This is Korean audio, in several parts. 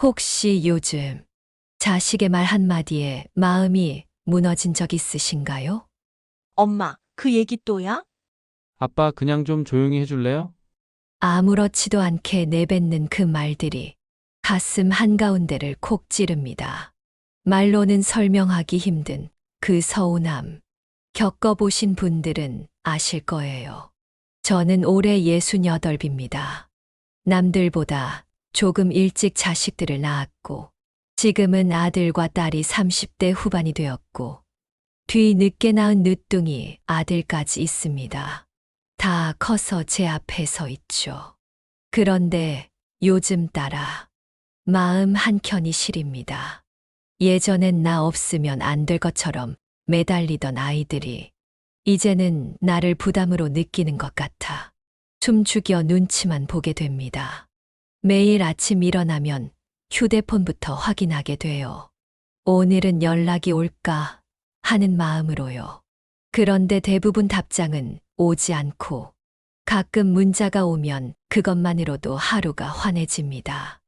혹시 요즘 자식의 말 한마디에 마음이 무너진 적 있으신가요? 엄마, 그 얘기 또야? 아빠 그냥 좀 조용히 해줄래요? 아무렇지도 않게 내뱉는 그 말들이 가슴 한가운데를 콕 찌릅니다. 말로는 설명하기 힘든 그 서운함. 겪어보신 분들은 아실 거예요. 저는 올해 68입니다. 남들보다 조금 일찍 자식들을 낳았고, 지금은 아들과 딸이 30대 후반이 되었고, 뒤 늦게 낳은 늦둥이 아들까지 있습니다. 다 커서 제 앞에 서 있죠. 그런데 요즘 따라 마음 한켠이 시립니다. 예전엔 나 없으면 안 될 것처럼 매달리던 아이들이 이제는 나를 부담으로 느끼는 것 같아 춤추겨 눈치만 보게 됩니다. 매일 아침 일어나면 휴대폰부터 확인하게 돼요. 오늘은 연락이 올까 하는 마음으로요. 그런데 대부분 답장은 오지 않고 가끔 문자가 오면 그것만으로도 하루가 환해집니다.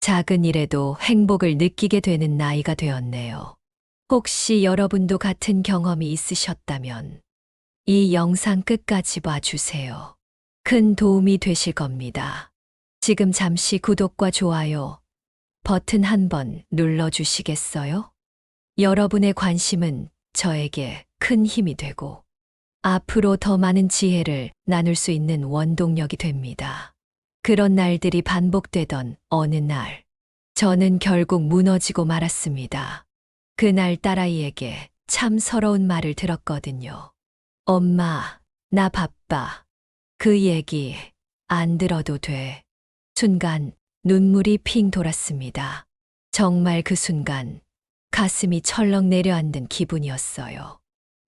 작은 일에도 행복을 느끼게 되는 나이가 되었네요. 혹시 여러분도 같은 경험이 있으셨다면 이 영상 끝까지 봐주세요. 큰 도움이 되실 겁니다. 지금 잠시 구독과 좋아요 버튼 한번 눌러주시겠어요? 여러분의 관심은 저에게 큰 힘이 되고 앞으로 더 많은 지혜를 나눌 수 있는 원동력이 됩니다. 그런 날들이 반복되던 어느 날, 저는 결국 무너지고 말았습니다. 그날 딸아이에게 참 서러운 말을 들었거든요. 엄마, 나 바빠. 그 얘기 안 들어도 돼. 순간 눈물이 핑 돌았습니다. 정말 그 순간 가슴이 철렁 내려앉는 기분이었어요.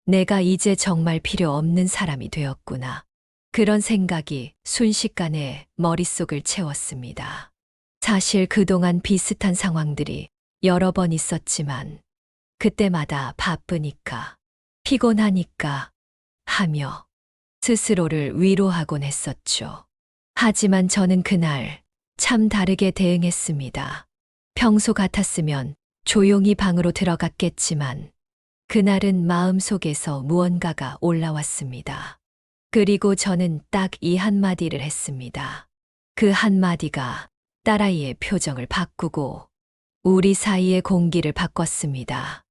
내가 이제 정말 필요 없는 사람이 되었구나. 그런 생각이 순식간에 머릿속을 채웠습니다. 사실 그동안 비슷한 상황들이 여러 번 있었지만 그때마다 바쁘니까, 피곤하니까 하며 스스로를 위로하곤 했었죠. 하지만 저는 그날 참 다르게 대응했습니다. 평소 같았으면 조용히 방으로 들어갔겠지만 그날은 마음속에서 무언가가 올라왔습니다. 그리고 저는 딱 이 한마디를 했습니다. 그 한마디가 딸아이의 표정을 바꾸고 우리 사이의 공기를 바꿨습니다.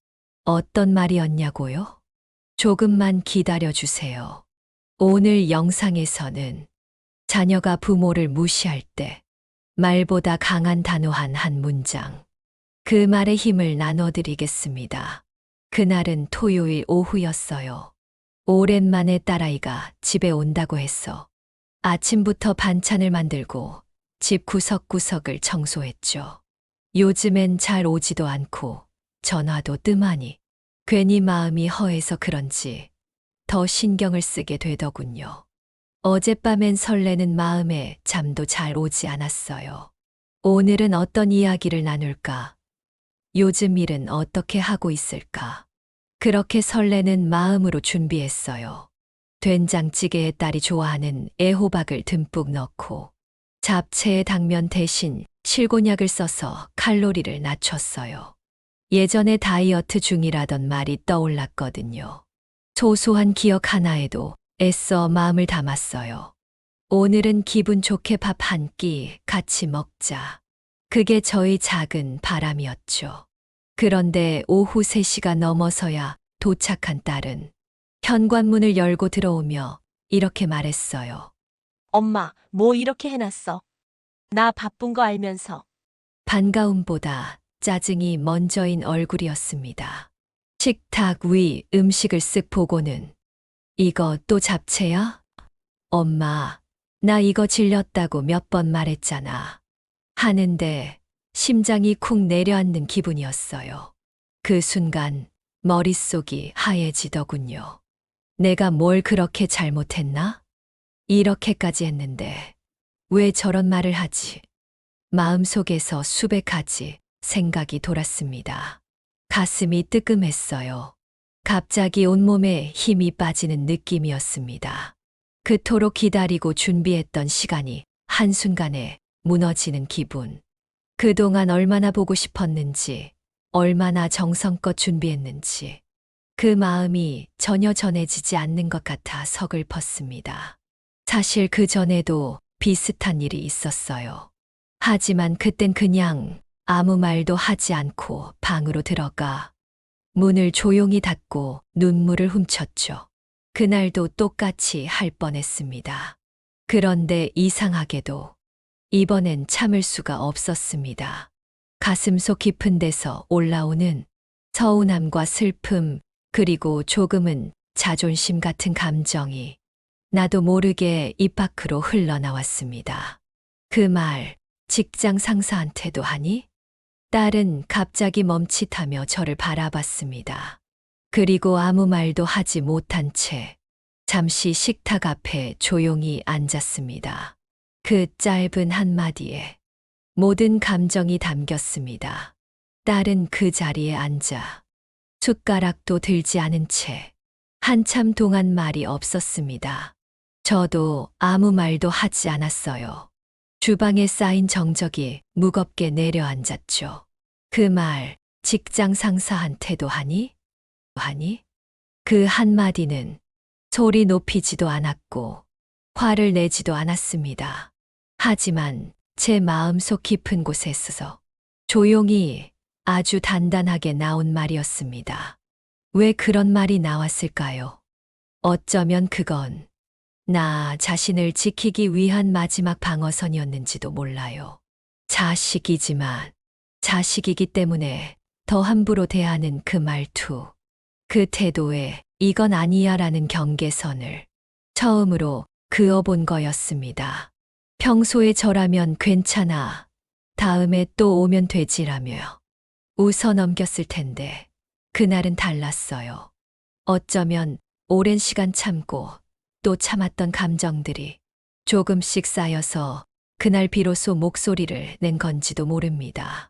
어떤 말이었냐고요? 조금만 기다려 주세요. 오늘 영상에서는 자녀가 부모를 무시할 때 말보다 강한 단호한 한 문장, 그 말의 힘을 나눠드리겠습니다. 그날은 토요일 오후였어요. 오랜만에 딸아이가 집에 온다고 해서 아침부터 반찬을 만들고 집 구석구석을 청소했죠. 요즘엔 잘 오지도 않고 전화도 뜸하니 괜히 마음이 허해서 그런지 더 신경을 쓰게 되더군요. 어젯밤엔 설레는 마음에 잠도 잘 오지 않았어요. 오늘은 어떤 이야기를 나눌까? 요즘 일은 어떻게 하고 있을까? 그렇게 설레는 마음으로 준비했어요. 된장찌개에 딸이 좋아하는 애호박을 듬뿍 넣고 잡채에 당면 대신 실곤약을 써서 칼로리를 낮췄어요. 예전에 다이어트 중이라던 말이 떠올랐거든요. 소소한 기억 하나에도 애써 마음을 담았어요. 오늘은 기분 좋게 밥 한 끼 같이 먹자. 그게 저의 작은 바람이었죠. 그런데 오후 3시가 넘어서야 도착한 딸은 현관문을 열고 들어오며 이렇게 말했어요. 엄마, 뭐 이렇게 해놨어? 나 바쁜 거 알면서. 반가움보다 짜증이 먼저인 얼굴이었습니다. 식탁 위 음식을 쓱 보고는 이거 또 잡채야? 엄마, 나 이거 질렸다고 몇 번 말했잖아. 하는데 심장이 쿵 내려앉는 기분이었어요. 그 순간 머릿속이 하얘지더군요. 내가 뭘 그렇게 잘못했나? 이렇게까지 했는데 왜 저런 말을 하지? 마음속에서 수백 가지 생각이 돌았습니다. 가슴이 뜨끔했어요. 갑자기 온몸에 힘이 빠지는 느낌이었습니다. 그토록 기다리고 준비했던 시간이 한순간에 무너지는 기분. 그동안 얼마나 보고 싶었는지, 얼마나 정성껏 준비했는지, 그 마음이 전혀 전해지지 않는 것 같아 서글펐습니다. 사실 그 전에도 비슷한 일이 있었어요. 하지만 그땐 그냥 아무 말도 하지 않고 방으로 들어가 문을 조용히 닫고 눈물을 훔쳤죠. 그날도 똑같이 할 뻔했습니다. 그런데 이상하게도 이번엔 참을 수가 없었습니다. 가슴속 깊은 데서 올라오는 서운함과 슬픔, 그리고 조금은 자존심 같은 감정이 나도 모르게 입 밖으로 흘러나왔습니다. 그 말, 직장 상사한테도 하니? 딸은 갑자기 멈칫하며 저를 바라봤습니다. 그리고 아무 말도 하지 못한 채 잠시 식탁 앞에 조용히 앉았습니다. 그 짧은 한마디에 모든 감정이 담겼습니다. 딸은 그 자리에 앉아 숟가락도 들지 않은 채 한참 동안 말이 없었습니다. 저도 아무 말도 하지 않았어요. 주방에 쌓인 정적이 무겁게 내려앉았죠. 그 말, 직장 상사한테도 하니? 그 한마디는 소리 높이지도 않았고 화를 내지도 않았습니다. 하지만 제 마음속 깊은 곳에서 조용히 아주 단단하게 나온 말이었습니다. 왜 그런 말이 나왔을까요? 어쩌면 그건 나 자신을 지키기 위한 마지막 방어선이었는지도 몰라요. 자식이지만 자식이기 때문에 더 함부로 대하는 그 말투, 그 태도에 이건 아니야 라는 경계선을 처음으로 그어본 거였습니다. 평소에 저라면 괜찮아, 다음에 또 오면 되지라며 웃어 넘겼을 텐데 그날은 달랐어요. 어쩌면 오랜 시간 참고 또 참았던 감정들이 조금씩 쌓여서 그날 비로소 목소리를 낸 건지도 모릅니다.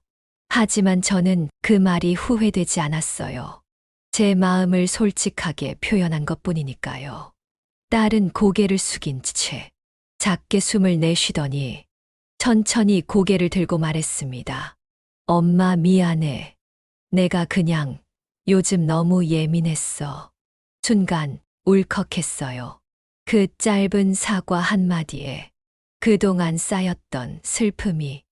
하지만 저는 그 말이 후회되지 않았어요. 제 마음을 솔직하게 표현한 것뿐이니까요. 딸은 고개를 숙인 채 작게 숨을 내쉬더니 천천히 고개를 들고 말했습니다. 엄마 미안해. 내가 그냥 요즘 너무 예민했어. 순간 울컥했어요. 그 짧은 사과 한마디에 그동안 쌓였던 슬픔이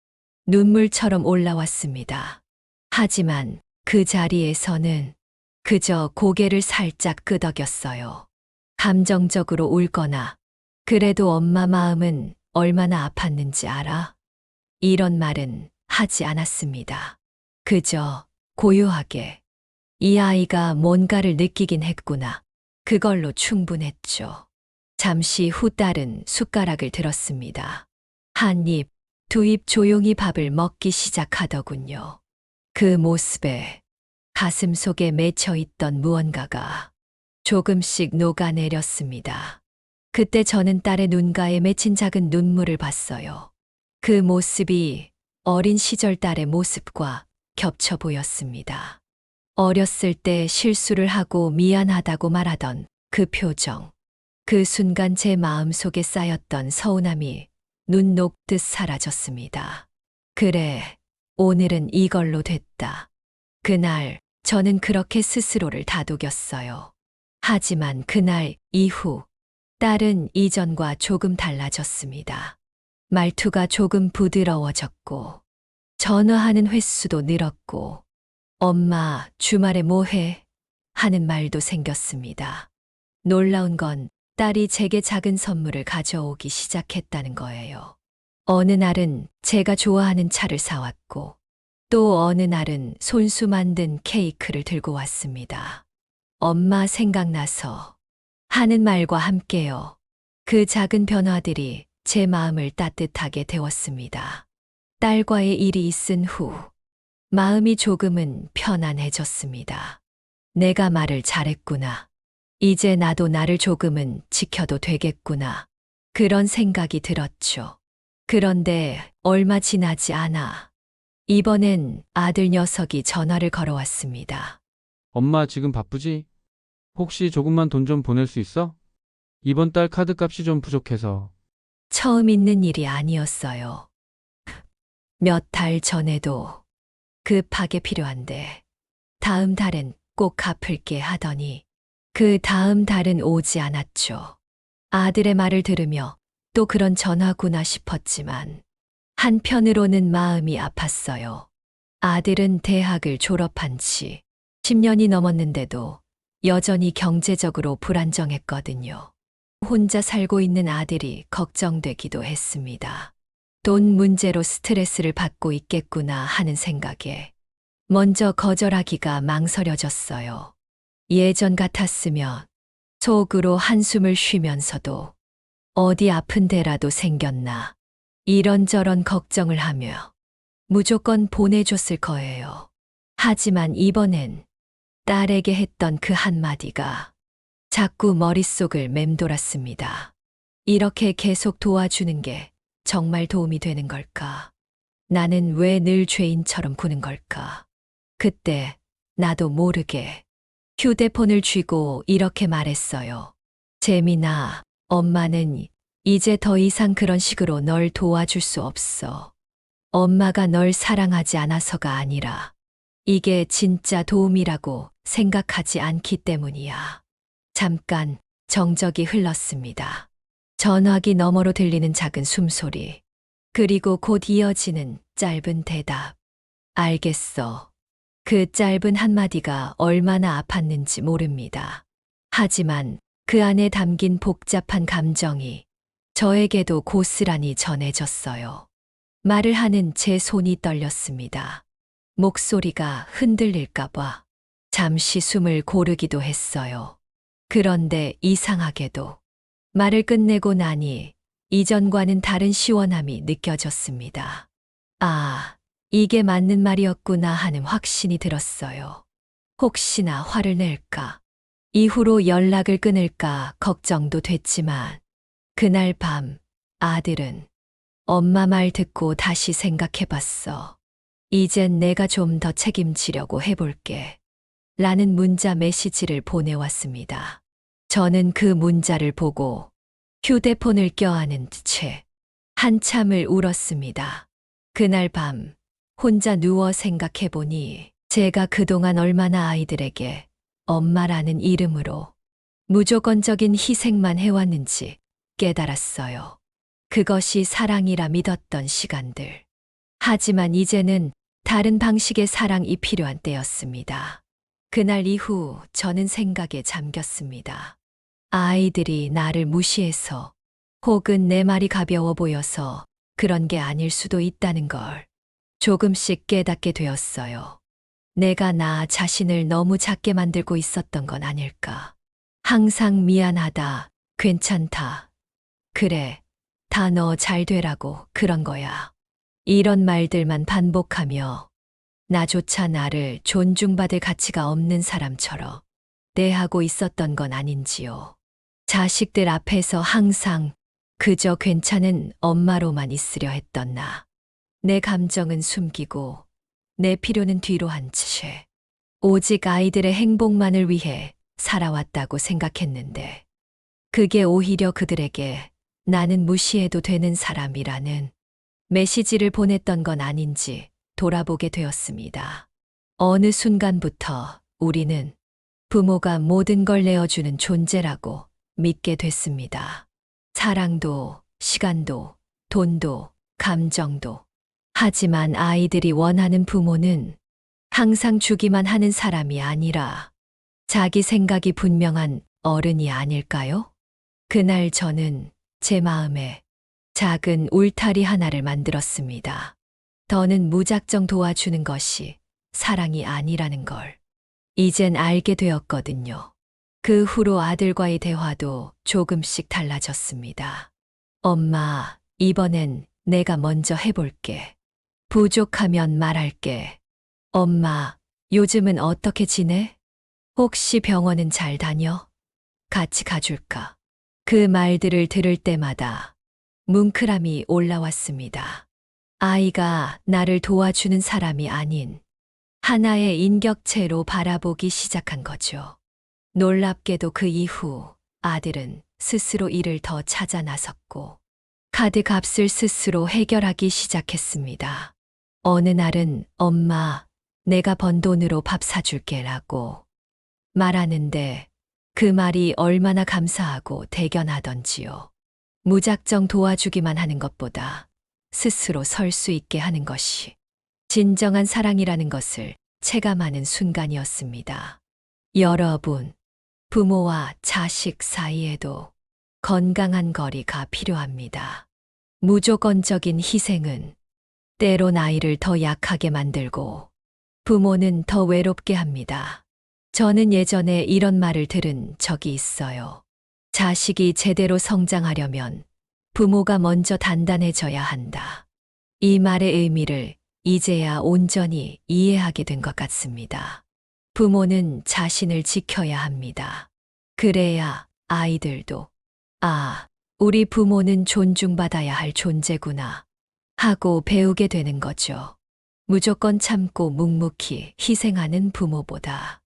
눈물처럼 올라왔습니다. 하지만 그 자리에서는 그저 고개를 살짝 끄덕였어요. 감정적으로 울거나 그래도 엄마 마음은 얼마나 아팠는지 알아? 이런 말은 하지 않았습니다. 그저 고요하게 이 아이가 뭔가를 느끼긴 했구나. 그걸로 충분했죠. 잠시 후 딸은 숟가락을 들었습니다. 한 입, 두 입 조용히 밥을 먹기 시작하더군요. 그 모습에 가슴 속에 맺혀 있던 무언가가 조금씩 녹아내렸습니다. 그때 저는 딸의 눈가에 맺힌 작은 눈물을 봤어요. 그 모습이 어린 시절 딸의 모습과 겹쳐 보였습니다. 어렸을 때 실수를 하고 미안하다고 말하던 그 표정. 그 순간 제 마음 속에 쌓였던 서운함이 눈 녹듯 사라졌습니다. 그래, 오늘은 이걸로 됐다. 그날 저는 그렇게 스스로를 다독였어요. 하지만 그날 이후 딸은 이전과 조금 달라졌습니다. 말투가 조금 부드러워졌고 전화하는 횟수도 늘었고 엄마 주말에 뭐해? 하는 말도 생겼습니다. 놀라운 건 딸이 제게 작은 선물을 가져오기 시작했다는 거예요. 어느 날은 제가 좋아하는 차를 사왔고 또 어느 날은 손수 만든 케이크를 들고 왔습니다. 엄마 생각나서 하는 말과 함께요. 그 작은 변화들이 제 마음을 따뜻하게 데웠습니다. 딸과의 일이 있은 후 마음이 조금은 편안해졌습니다. 내가 말을 잘했구나. 이제 나도 나를 조금은 지켜도 되겠구나. 그런 생각이 들었죠. 그런데 얼마 지나지 않아 이번엔 아들 녀석이 전화를 걸어왔습니다. 엄마 지금 바쁘지? 혹시 조금만 돈 좀 보낼 수 있어? 이번 달 카드값이 좀 부족해서. 처음 있는 일이 아니었어요. 몇 달 전에도 급하게 필요한데 다음 달엔 꼭 갚을게 하더니 그 다음 달은 오지 않았죠. 아들의 말을 들으며 또 그런 전화구나 싶었지만 한편으로는 마음이 아팠어요. 아들은 대학을 졸업한 지 10년이 넘었는데도 여전히 경제적으로 불안정했거든요. 혼자 살고 있는 아들이 걱정되기도 했습니다. 돈 문제로 스트레스를 받고 있겠구나 하는 생각에 먼저 거절하기가 망설여졌어요. 예전 같았으면 속으로 한숨을 쉬면서도 어디 아픈 데라도 생겼나 이런저런 걱정을 하며 무조건 보내줬을 거예요. 하지만 이번엔 딸에게 했던 그 한마디가 자꾸 머릿속을 맴돌았습니다. 이렇게 계속 도와주는 게 정말 도움이 되는 걸까? 나는 왜 늘 죄인처럼 구는 걸까? 그때 나도 모르게 휴대폰을 쥐고 이렇게 말했어요. 재민아, 엄마는 이제 더 이상 그런 식으로 널 도와줄 수 없어. 엄마가 널 사랑하지 않아서가 아니라 이게 진짜 도움이라고 생각하지 않기 때문이야. 잠깐 정적이 흘렀습니다. 전화기 너머로 들리는 작은 숨소리, 그리고 곧 이어지는 짧은 대답. 알겠어. 그 짧은 한마디가 얼마나 아팠는지 모릅니다. 하지만 그 안에 담긴 복잡한 감정이 저에게도 고스란히 전해졌어요. 말을 하는 제 손이 떨렸습니다. 목소리가 흔들릴까봐 잠시 숨을 고르기도 했어요. 그런데 이상하게도 말을 끝내고 나니 이전과는 다른 시원함이 느껴졌습니다. 아, 이게 맞는 말이었구나 하는 확신이 들었어요. 혹시나 화를 낼까, 이후로 연락을 끊을까 걱정도 됐지만 그날 밤 아들은 엄마 말 듣고 다시 생각해봤어. 이젠 내가 좀 더 책임지려고 해볼게. 라는 문자 메시지를 보내왔습니다. 저는 그 문자를 보고 휴대폰을 껴안은 채 한참을 울었습니다. 그날 밤 혼자 누워 생각해보니 제가 그동안 얼마나 아이들에게 엄마라는 이름으로 무조건적인 희생만 해왔는지 깨달았어요. 그것이 사랑이라 믿었던 시간들. 하지만 이제는 다른 방식의 사랑이 필요한 때였습니다. 그날 이후 저는 생각에 잠겼습니다. 아이들이 나를 무시해서 혹은 내 말이 가벼워 보여서 그런 게 아닐 수도 있다는 걸 조금씩 깨닫게 되었어요. 내가 나 자신을 너무 작게 만들고 있었던 건 아닐까. 항상 미안하다, 괜찮다, 그래, 다 너 잘 되라고 그런 거야. 이런 말들만 반복하며 나조차 나를 존중받을 가치가 없는 사람처럼 대하고 있었던 건 아닌지요. 자식들 앞에서 항상 그저 괜찮은 엄마로만 있으려 했던 나. 내 감정은 숨기고 내 필요는 뒤로 한 채 오직 아이들의 행복만을 위해 살아왔다고 생각했는데 그게 오히려 그들에게 나는 무시해도 되는 사람이라는 메시지를 보냈던 건 아닌지 돌아보게 되었습니다. 어느 순간부터 우리는 부모가 모든 걸 내어주는 존재라고 믿게 됐습니다. 사랑도, 시간도, 돈도, 감정도. 하지만 아이들이 원하는 부모는 항상 주기만 하는 사람이 아니라 자기 생각이 분명한 어른이 아닐까요? 그날 저는 제 마음에 작은 울타리 하나를 만들었습니다. 더는 무작정 도와주는 것이 사랑이 아니라는 걸 이젠 알게 되었거든요. 그 후로 아들과의 대화도 조금씩 달라졌습니다. 엄마, 이번엔 내가 먼저 해볼게. 부족하면 말할게. 엄마, 요즘은 어떻게 지내? 혹시 병원은 잘 다녀? 같이 가줄까? 그 말들을 들을 때마다 뭉클함이 올라왔습니다. 아이가 나를 도와주는 사람이 아닌 하나의 인격체로 바라보기 시작한 거죠. 놀랍게도 그 이후 아들은 스스로 일을 더 찾아 나섰고 카드 값을 스스로 해결하기 시작했습니다. 어느 날은 엄마, 내가 번 돈으로 밥 사줄게라고 말하는데 그 말이 얼마나 감사하고 대견하던지요. 무작정 도와주기만 하는 것보다 스스로 설 수 있게 하는 것이 진정한 사랑이라는 것을 체감하는 순간이었습니다. 여러분, 부모와 자식 사이에도 건강한 거리가 필요합니다. 무조건적인 희생은 때론 아이를 더 약하게 만들고 부모는 더 외롭게 합니다. 저는 예전에 이런 말을 들은 적이 있어요. 자식이 제대로 성장하려면 부모가 먼저 단단해져야 한다. 이 말의 의미를 이제야 온전히 이해하게 된 것 같습니다. 부모는 자신을 지켜야 합니다. 그래야 아이들도, 아, 우리 부모는 존중받아야 할 존재구나 하고 배우게 되는 거죠. 무조건 참고 묵묵히 희생하는 부모보다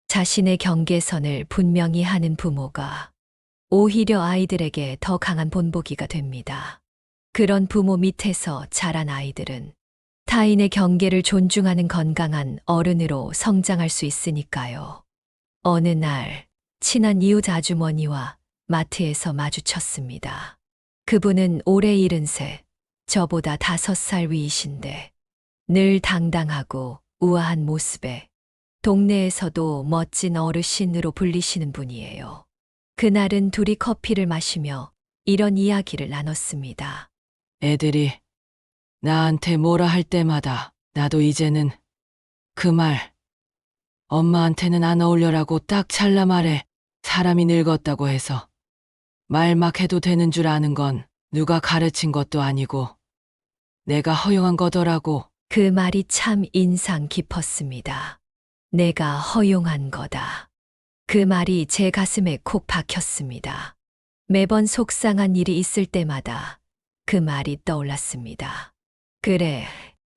자신의 경계선을 분명히 하는 부모가 오히려 아이들에게 더 강한 본보기가 됩니다. 그런 부모 밑에서 자란 아이들은 타인의 경계를 존중하는 건강한 어른으로 성장할 수 있으니까요. 어느 날 친한 이웃 아주머니와 마트에서 마주쳤습니다. 그분은 올해 73, 저보다 5살 위이신데 늘 당당하고 우아한 모습에 동네에서도 멋진 어르신으로 불리시는 분이에요. 그날은 둘이 커피를 마시며 이런 이야기를 나눴습니다. 애들이 나한테 뭐라 할 때마다 나도 이제는 그 말, 엄마한테는 안 어울려라고 딱 잘라 말해. 사람이 늙었다고 해서 말 막 해도 되는 줄 아는 건 누가 가르친 것도 아니고 내가 허용한 거더라고. 그 말이 참 인상 깊었습니다. 내가 허용한 거다. 그 말이 제 가슴에 콕 박혔습니다. 매번 속상한 일이 있을 때마다 그 말이 떠올랐습니다. 그래,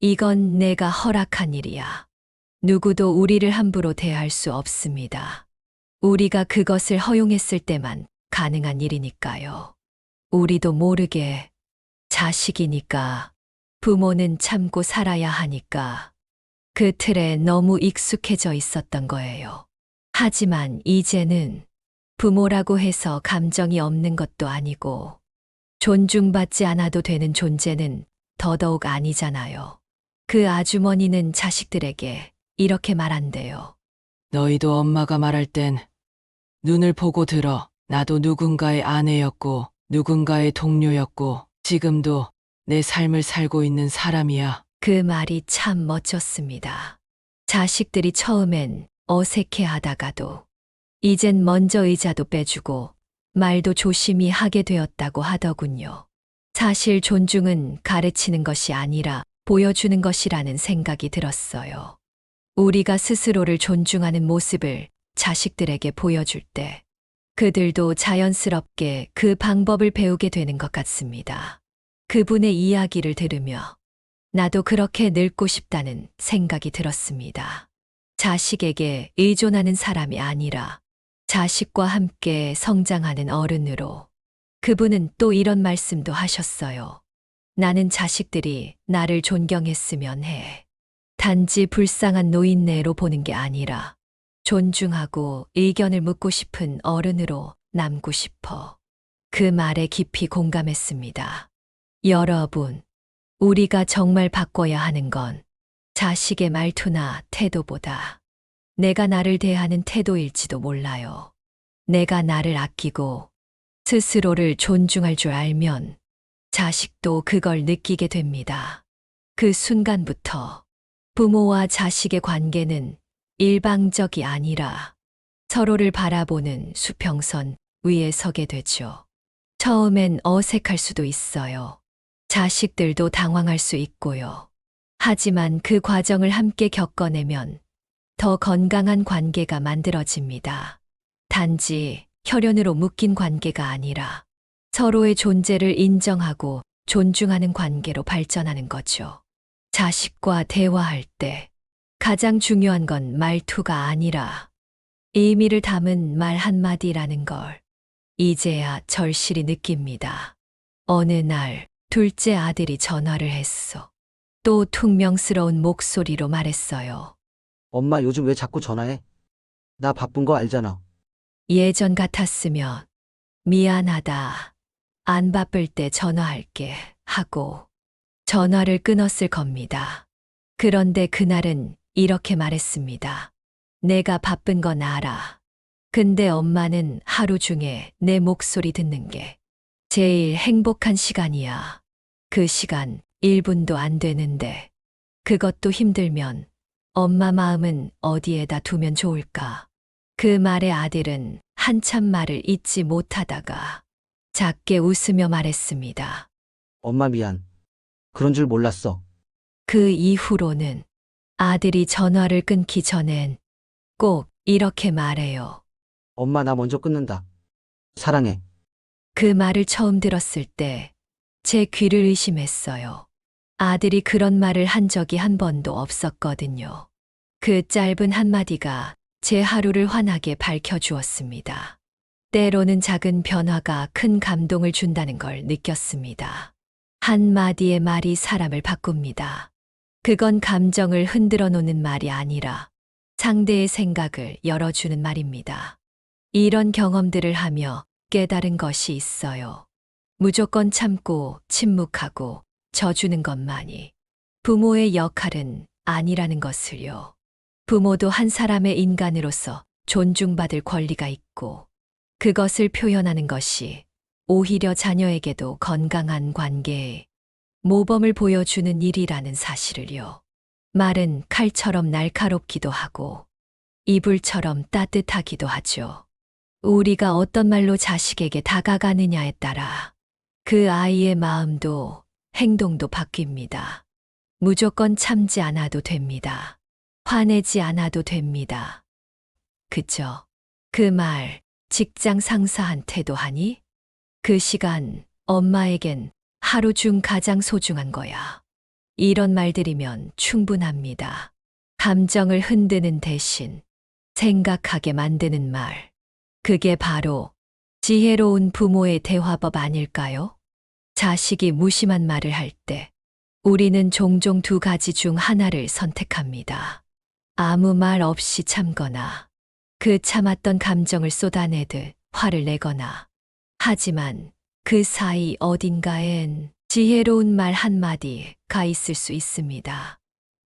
이건 내가 허락한 일이야. 누구도 우리를 함부로 대할 수 없습니다. 우리가 그것을 허용했을 때만 가능한 일이니까요. 우리도 모르게 자식이니까 부모는 참고 살아야 하니까 그 틀에 너무 익숙해져 있었던 거예요. 하지만 이제는 부모라고 해서 감정이 없는 것도 아니고 존중받지 않아도 되는 존재는 더더욱 아니잖아요. 그 아주머니는 자식들에게 이렇게 말한대요. 너희도 엄마가 말할 땐 눈을 보고 들어. 나도 누군가의 아내였고 누군가의 동료였고 지금도 내 삶을 살고 있는 사람이야. 그 말이 참 멋졌습니다. 자식들이 처음엔 어색해 하다가도 이젠 먼저 의자도 빼주고 말도 조심히 하게 되었다고 하더군요. 사실 존중은 가르치는 것이 아니라 보여주는 것이라는 생각이 들었어요. 우리가 스스로를 존중하는 모습을 자식들에게 보여줄 때 그들도 자연스럽게 그 방법을 배우게 되는 것 같습니다. 그분의 이야기를 들으며 나도 그렇게 늙고 싶다는 생각이 들었습니다. 자식에게 의존하는 사람이 아니라 자식과 함께 성장하는 어른으로. 그분은 또 이런 말씀도 하셨어요. 나는 자식들이 나를 존경했으면 해. 단지 불쌍한 노인네로 보는 게 아니라 존중하고 의견을 묻고 싶은 어른으로 남고 싶어. 그 말에 깊이 공감했습니다. 여러분, 우리가 정말 바꿔야 하는 건 자식의 말투나 태도보다 내가 나를 대하는 태도일지도 몰라요. 내가 나를 아끼고 스스로를 존중할 줄 알면 자식도 그걸 느끼게 됩니다. 그 순간부터 부모와 자식의 관계는 일방적이 아니라 서로를 바라보는 수평선 위에 서게 되죠. 처음엔 어색할 수도 있어요. 자식들도 당황할 수 있고요. 하지만 그 과정을 함께 겪어내면 더 건강한 관계가 만들어집니다. 단지 혈연으로 묶인 관계가 아니라 서로의 존재를 인정하고 존중하는 관계로 발전하는 거죠. 자식과 대화할 때 가장 중요한 건 말투가 아니라 의미를 담은 말 한마디라는 걸 이제야 절실히 느낍니다. 어느 날 둘째 아들이 전화를 했어. 또 퉁명스러운 목소리로 말했어요. 엄마 요즘 왜 자꾸 전화해? 나 바쁜 거 알잖아. 예전 같았으면 미안하다. 안 바쁠 때 전화할게 하고 전화를 끊었을 겁니다. 그런데 그날은 이렇게 말했습니다. 내가 바쁜 건 알아. 근데 엄마는 하루 중에 내 목소리 듣는 게 제일 행복한 시간이야. 그 시간 1분도 안 되는데 그것도 힘들면 엄마 마음은 어디에다 두면 좋을까? 그 말에 아들은 한참 말을 잇지 못하다가 작게 웃으며 말했습니다. 엄마 미안. 그런 줄 몰랐어. 그 이후로는 아들이 전화를 끊기 전엔 꼭 이렇게 말해요. 엄마 나 먼저 끊는다. 사랑해. 그 말을 처음 들었을 때 제 귀를 의심했어요. 아들이 그런 말을 한 적이 한 번도 없었거든요. 그 짧은 한마디가 제 하루를 환하게 밝혀주었습니다. 때로는 작은 변화가 큰 감동을 준다는 걸 느꼈습니다. 한마디의 말이 사람을 바꿉니다. 그건 감정을 흔들어 놓는 말이 아니라 상대의 생각을 열어주는 말입니다. 이런 경험들을 하며 깨달은 것이 있어요. 무조건 참고 침묵하고 져주는 것만이 부모의 역할은 아니라는 것을요. 부모도 한 사람의 인간으로서 존중받을 권리가 있고 그것을 표현하는 것이 오히려 자녀에게도 건강한 관계의 모범을 보여주는 일이라는 사실을요. 말은 칼처럼 날카롭기도 하고 이불처럼 따뜻하기도 하죠. 우리가 어떤 말로 자식에게 다가가느냐에 따라 그 아이의 마음도 행동도 바뀝니다. 무조건 참지 않아도 됩니다. 화내지 않아도 됩니다. 그죠? 그 말 직장 상사한테도 하니? 그 시간 엄마에겐 하루 중 가장 소중한 거야. 이런 말들이면 충분합니다. 감정을 흔드는 대신 생각하게 만드는 말. 그게 바로 지혜로운 부모의 대화법 아닐까요? 자식이 무심한 말을 할 때 우리는 종종 두 가지 중 하나를 선택합니다. 아무 말 없이 참거나 그 참았던 감정을 쏟아내듯 화를 내거나. 하지만 그 사이 어딘가엔 지혜로운 말 한마디가 있을 수 있습니다.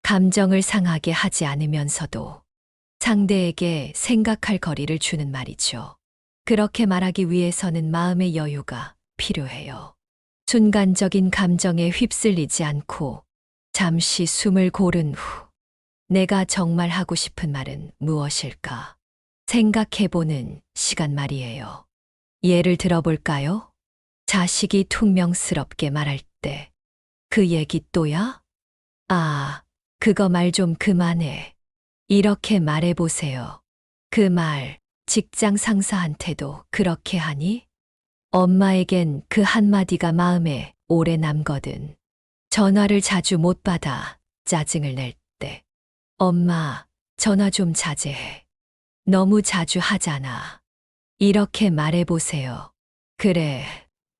감정을 상하게 하지 않으면서도 상대에게 생각할 거리를 주는 말이죠. 그렇게 말하기 위해서는 마음의 여유가 필요해요. 순간적인 감정에 휩쓸리지 않고 잠시 숨을 고른 후 내가 정말 하고 싶은 말은 무엇일까 생각해보는 시간 말이에요. 예를 들어볼까요? 자식이 퉁명스럽게 말할 때 그 얘기 또야? 아, 그거 말 좀 그만해. 이렇게 말해보세요. 그 말 직장 상사한테도 그렇게 하니? 엄마에겐 그 한마디가 마음에 오래 남거든. 전화를 자주 못 받아 짜증을 낼 때. 엄마, 전화 좀 자제해. 너무 자주 하잖아. 이렇게 말해보세요. 그래,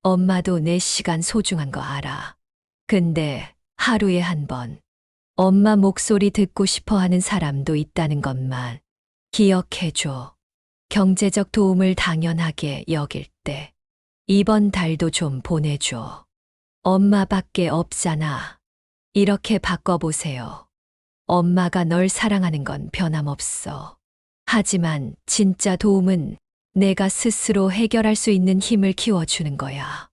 엄마도 내 시간 소중한 거 알아. 근데 하루에 한 번 엄마 목소리 듣고 싶어 하는 사람도 있다는 것만 기억해줘. 경제적 도움을 당연하게 여길 때 이번 달도 좀 보내줘. 엄마밖에 없잖아. 이렇게 바꿔보세요. 엄마가 널 사랑하는 건 변함없어. 하지만 진짜 도움은 내가 스스로 해결할 수 있는 힘을 키워주는 거야.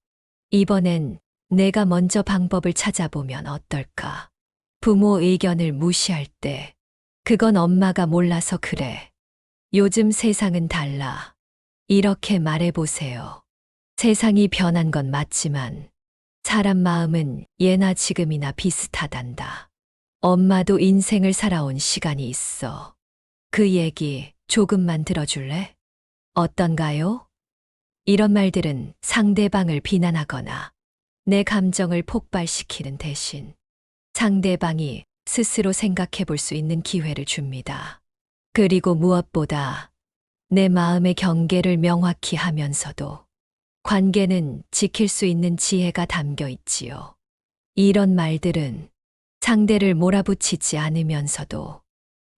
이번엔 내가 먼저 방법을 찾아보면 어떨까? 부모 의견을 무시할 때 그건 엄마가 몰라서 그래. 요즘 세상은 달라. 이렇게 말해보세요. 세상이 변한 건 맞지만 사람 마음은 예나 지금이나 비슷하단다. 엄마도 인생을 살아온 시간이 있어. 그 얘기 조금만 들어줄래? 어떤가요? 이런 말들은 상대방을 비난하거나 내 감정을 폭발시키는 대신 상대방이 스스로 생각해 볼 수 있는 기회를 줍니다. 그리고 무엇보다 내 마음의 경계를 명확히 하면서도 관계는 지킬 수 있는 지혜가 담겨 있지요. 이런 말들은 상대를 몰아붙이지 않으면서도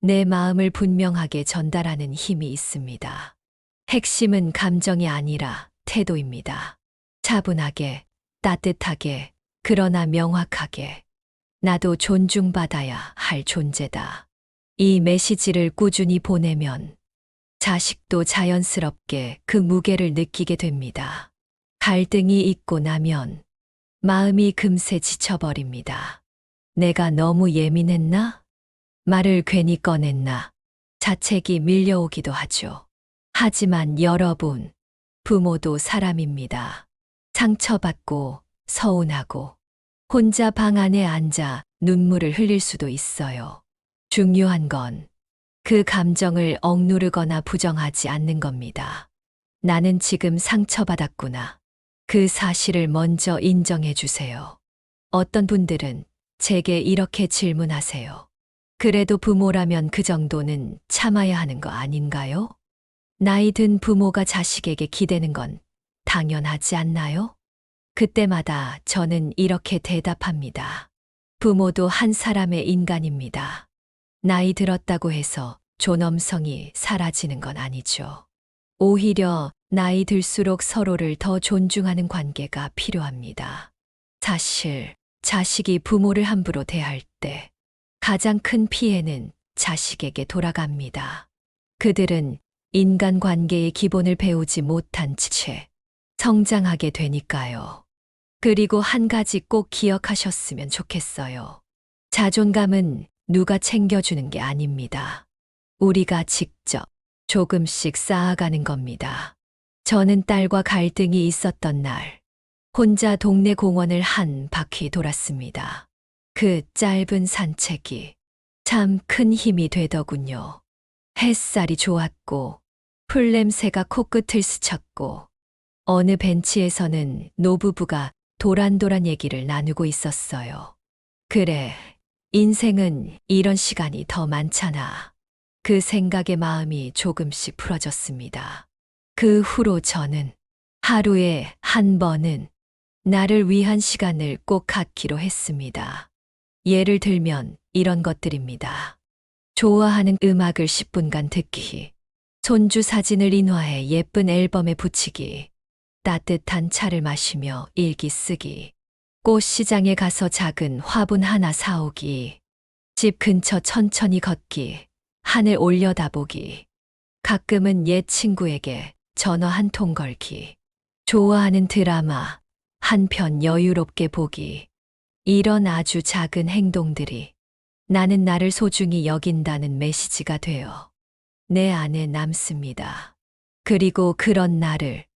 내 마음을 분명하게 전달하는 힘이 있습니다. 핵심은 감정이 아니라 태도입니다. 차분하게, 따뜻하게, 그러나 명확하게. 나도 존중받아야 할 존재다. 이 메시지를 꾸준히 보내면 자식도 자연스럽게 그 무게를 느끼게 됩니다. 갈등이 있고 나면 마음이 금세 지쳐버립니다. 내가 너무 예민했나? 말을 괜히 꺼냈나? 자책이 밀려오기도 하죠. 하지만 여러분, 부모도 사람입니다. 상처받고 서운하고 혼자 방 안에 앉아 눈물을 흘릴 수도 있어요. 중요한 건 그 감정을 억누르거나 부정하지 않는 겁니다. 나는 지금 상처받았구나. 그 사실을 먼저 인정해 주세요. 어떤 분들은 제게 이렇게 질문하세요. 그래도 부모라면 그 정도는 참아야 하는 거 아닌가요? 나이 든 부모가 자식에게 기대는 건 당연하지 않나요? 그때마다 저는 이렇게 대답합니다. 부모도 한 사람의 인간입니다. 나이 들었다고 해서 존엄성이 사라지는 건 아니죠. 오히려 나이 들수록 서로를 더 존중하는 관계가 필요합니다. 사실 자식이 부모를 함부로 대할 때 가장 큰 피해는 자식에게 돌아갑니다. 그들은 인간관계의 기본을 배우지 못한 채 성장하게 되니까요. 그리고 한 가지 꼭 기억하셨으면 좋겠어요. 자존감은 누가 챙겨주는 게 아닙니다. 우리가 직접 조금씩 쌓아가는 겁니다. 저는 딸과 갈등이 있었던 날, 혼자 동네 공원을 한 바퀴 돌았습니다. 그 짧은 산책이 참 큰 힘이 되더군요. 햇살이 좋았고, 풀냄새가 코끝을 스쳤고, 어느 벤치에서는 노부부가 도란도란 얘기를 나누고 있었어요. 그래, 인생은 이런 시간이 더 많잖아. 그 생각에 마음이 조금씩 풀어졌습니다. 그 후로 저는 하루에 한 번은 나를 위한 시간을 꼭 갖기로 했습니다. 예를 들면 이런 것들입니다. 좋아하는 음악을 10분간 듣기, 손주 사진을 인화해 예쁜 앨범에 붙이기, 따뜻한 차를 마시며 일기 쓰기, 꽃시장에 가서 작은 화분 하나 사오기, 집 근처 천천히 걷기, 하늘 올려다보기, 가끔은 옛 친구에게 전화 한 통 걸기, 좋아하는 드라마 한 편 여유롭게 보기, 이런 아주 작은 행동들이 나는 나를 소중히 여긴다는 메시지가 되어 내 안에 남습니다. 그리고 그런 나를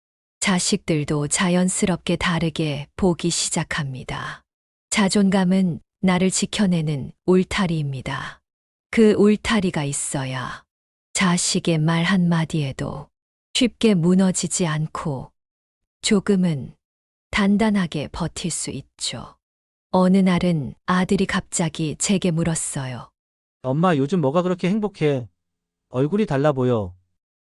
자식들도 자연스럽게 다르게 보기 시작합니다. 자존감은 나를 지켜내는 울타리입니다. 그 울타리가 있어야 자식의 말 한마디에도 쉽게 무너지지 않고 조금은 단단하게 버틸 수 있죠. 어느 날은 아들이 갑자기 제게 물었어요. 엄마 요즘 뭐가 그렇게 행복해? 얼굴이 달라 보여.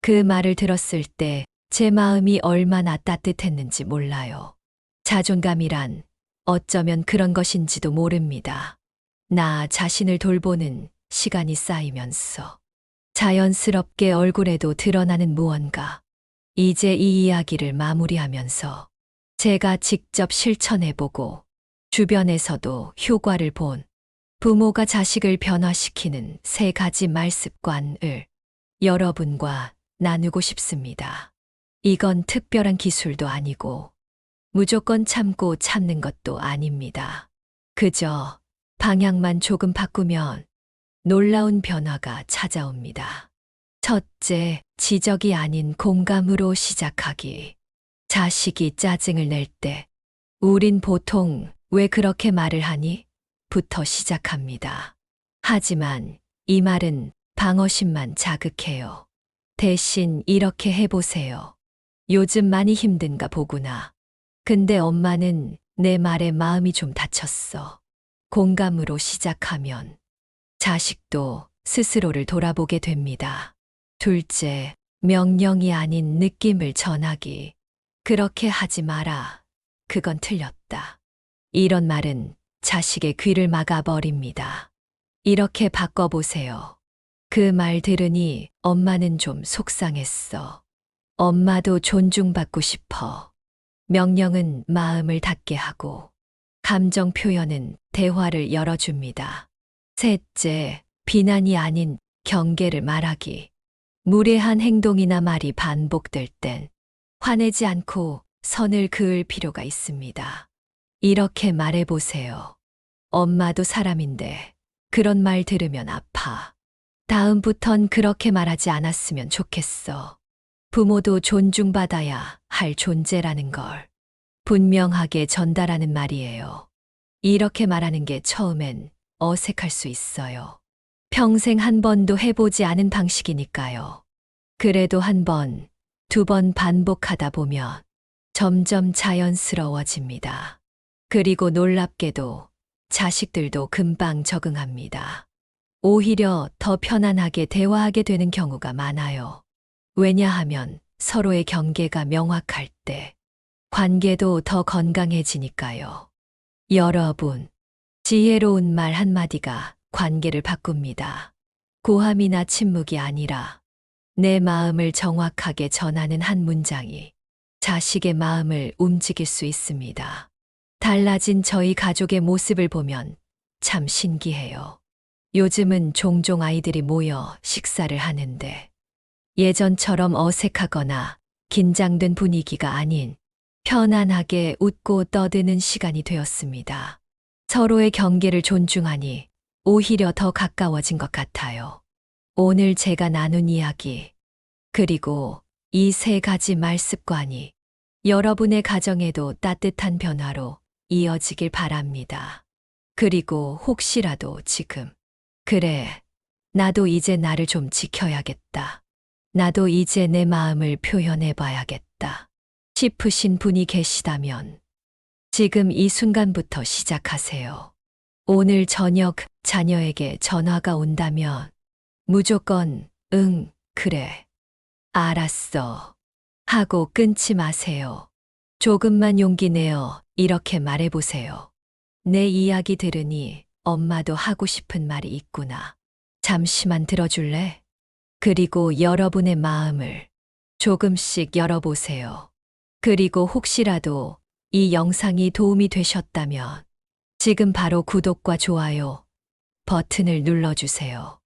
그 말을 들었을 때 제 마음이 얼마나 따뜻했는지 몰라요. 자존감이란 어쩌면 그런 것인지도 모릅니다. 나 자신을 돌보는 시간이 쌓이면서 자연스럽게 얼굴에도 드러나는 무언가. 이제 이 이야기를 마무리하면서 제가 직접 실천해보고 주변에서도 효과를 본 부모가 자식을 변화시키는 3가지 말습관을 여러분과 나누고 싶습니다. 이건 특별한 기술도 아니고 무조건 참고 참는 것도 아닙니다. 그저 방향만 조금 바꾸면 놀라운 변화가 찾아옵니다. 첫째, 지적이 아닌 공감으로 시작하기. 자식이 짜증을 낼 때 우린 보통 왜 그렇게 말을 하니? 부터 시작합니다. 하지만 이 말은 방어심만 자극해요. 대신 이렇게 해보세요. 요즘 많이 힘든가 보구나. 근데 엄마는 내 말에 마음이 좀 다쳤어. 공감으로 시작하면 자식도 스스로를 돌아보게 됩니다. 둘째, 명령이 아닌 느낌을 전하기. 그렇게 하지 마라. 그건 틀렸다. 이런 말은 자식의 귀를 막아버립니다. 이렇게 바꿔보세요. 그 말 들으니 엄마는 좀 속상했어. 엄마도 존중받고 싶어. 명령은 마음을 닫게 하고, 감정 표현은 대화를 열어줍니다. 셋째, 비난이 아닌 경계를 말하기. 무례한 행동이나 말이 반복될 땐 화내지 않고 선을 그을 필요가 있습니다. 이렇게 말해보세요. 엄마도 사람인데 그런 말 들으면 아파. 다음부턴 그렇게 말하지 않았으면 좋겠어. 부모도 존중받아야 할 존재라는 걸 분명하게 전달하는 말이에요. 이렇게 말하는 게 처음엔 어색할 수 있어요. 평생 한 번도 해보지 않은 방식이니까요. 그래도 한 번, 두 번 반복하다 보면 점점 자연스러워집니다. 그리고 놀랍게도 자식들도 금방 적응합니다. 오히려 더 편안하게 대화하게 되는 경우가 많아요. 왜냐하면 서로의 경계가 명확할 때 관계도 더 건강해지니까요. 여러분, 지혜로운 말 한마디가 관계를 바꿉니다. 고함이나 침묵이 아니라 내 마음을 정확하게 전하는 한 문장이 자식의 마음을 움직일 수 있습니다. 달라진 저희 가족의 모습을 보면 참 신기해요. 요즘은 종종 아이들이 모여 식사를 하는데 예전처럼 어색하거나 긴장된 분위기가 아닌 편안하게 웃고 떠드는 시간이 되었습니다. 서로의 경계를 존중하니 오히려 더 가까워진 것 같아요. 오늘 제가 나눈 이야기, 그리고 이 3가지 말습관이 여러분의 가정에도 따뜻한 변화로 이어지길 바랍니다. 그리고 혹시라도 지금, 그래, 나도 이제 나를 좀 지켜야겠다. 나도 이제 내 마음을 표현해 봐야겠다 싶으신 분이 계시다면 지금 이 순간부터 시작하세요. 오늘 저녁 자녀에게 전화가 온다면 무조건 응, 그래, 알았어 하고 끊지 마세요. 조금만 용기 내어 이렇게 말해보세요. 내 이야기 들으니 엄마도 하고 싶은 말이 있구나. 잠시만 들어줄래? 그리고 여러분의 마음을 조금씩 열어보세요. 그리고 혹시라도 이 영상이 도움이 되셨다면 지금 바로 구독과 좋아요 버튼을 눌러주세요.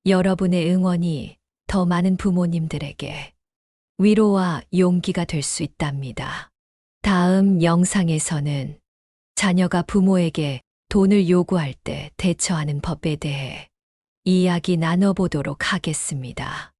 여러분의 응원이 더 많은 부모님들에게 위로와 용기가 될 수 있답니다. 다음 영상에서는 자녀가 부모에게 돈을 요구할 때 대처하는 법에 대해 이야기 나눠보도록 하겠습니다.